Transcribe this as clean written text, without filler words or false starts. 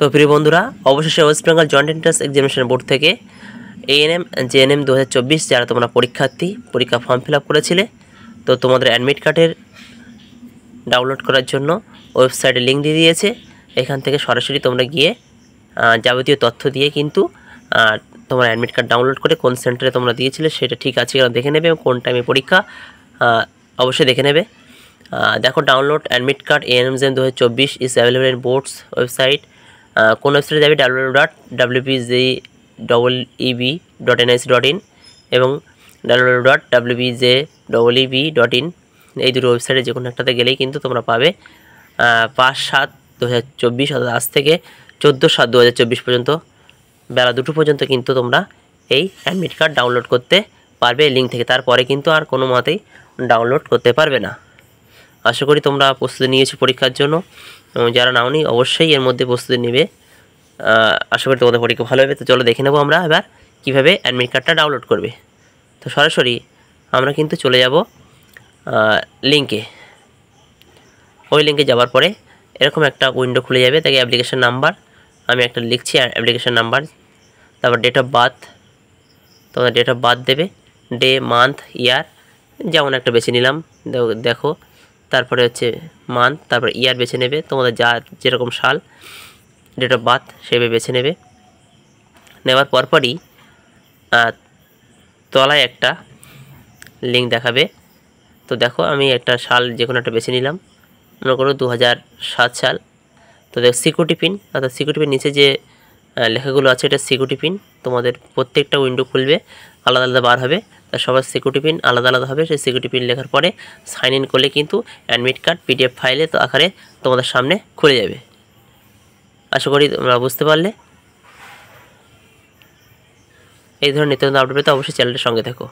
তো প্রিয় বন্ধুরা, অবশেষে West Bengal joint entrance examination board থেকে এএনএম জেএনএম 2024 যারা তোমরা পরীক্ষা ফর্ম ফিল আপ করেছিলে, তো তোমাদের অ্যাডমিট কার্ডের ডাউনলোড করার জন্য ওয়েবসাইটে লিঙ্ক দিয়ে দিয়েছে। এখান থেকে সরাসরি তোমরা গিয়ে যাবতীয় তথ্য দিয়ে কিন্তু তোমার অ্যাডমিট কার্ড ডাউনলোড করে কোন সেন্টারে তোমরা দিয়েছিলে সেটা ঠিক আছে কিনা দেখে নেবে এবং কোন টাইমে পরীক্ষা অবশ্যই দেখে নেবে। দেখো, download admit card ANM GNM 2024 is available in boards website. কোন ওয়েবসাইটে যাবে? www.wpjeb.nic.in এবং www.wpjeb.in। এই দুটো ওয়েবসাইটে যে কোনো একটাতে গেলেই কিন্তু তোমরা পাবে। 5/7/2024 অর্থাৎ আজ থেকে 14/7/2024 পর্যন্ত বেলা 2টো পর্যন্ত কিন্তু তোমরা এই অ্যাডমিট কার্ড ডাউনলোড করতে পারবে এই লিঙ্ক থেকে। তারপরে কিন্তু আর কোনো মতেই ডাউনলোড করতে পারবে না। আশা করি তোমরা প্রস্তুতি নিয়েছো পরীক্ষার জন্য, এবং যারা নাওনি অবশ্যই এর মধ্যে প্রস্তুতি নেবে। আশা করি তোমাদের পরীক্ষা ভালো হবে। তো চলো দেখে নেবো আমরা এবার কীভাবে অ্যাডমিট কার্ডটা ডাউনলোড করবে। তো সরাসরি আমরা কিন্তু চলে যাব লিঙ্কে। ওই লিঙ্কে যাওয়ার পরে এরকম একটা উইন্ডো খুলে যাবে। তাকে অ্যাপ্লিকেশন নাম্বার আমি একটা লিখছি, অ্যাপ্লিকেশন নাম্বার, তারপর ডেট অফ বার্থ, তোমরা ডেট অফ বার্থ দেবে, ডে, মান্থ, ইয়ার যেমন একটা বেছে নিলাম। দেখো, তারপরে হচ্ছে মান্থ, তারপর ইয়ার বেছে নেবে, তোমাদের যেরকম সাল, ডেট অফ বার্থ সেভাবে বেছে নেবে। নেওয়ার পরপরই তলায় একটা লিঙ্ক দেখাবে। তো দেখো, আমি একটা সাল যে কোনো একটা বেছে নিলাম, মনে করো 2007 সাল। তো দেখো সিকিউরিটি পিন, অর্থাৎ সিকিউরিটি পিন নিচে যে লেখাগুলো আছে এটা সিকিউরিটি পিন। তোমাদের প্রত্যেকটা উইন্ডো খুলবে, আলাদা আলাদা বার হবে, তার সবার সিকিউরিটি পিন আলাদা আলাদা হবে। সেই সিকিউরিটি পিন লেখার পরে সাইন ইন করলে কিন্তু অ্যাডমিট কার্ড পিডিএফ ফাইলে তো আকারে তোমাদের সামনে খুলে যাবে। আশা করি তোমরা বুঝতে পারলে। এই ধরনের নিত্য নতুন আপডেট পেতে অবশ্যই চ্যানেলটির সঙ্গে থাকো।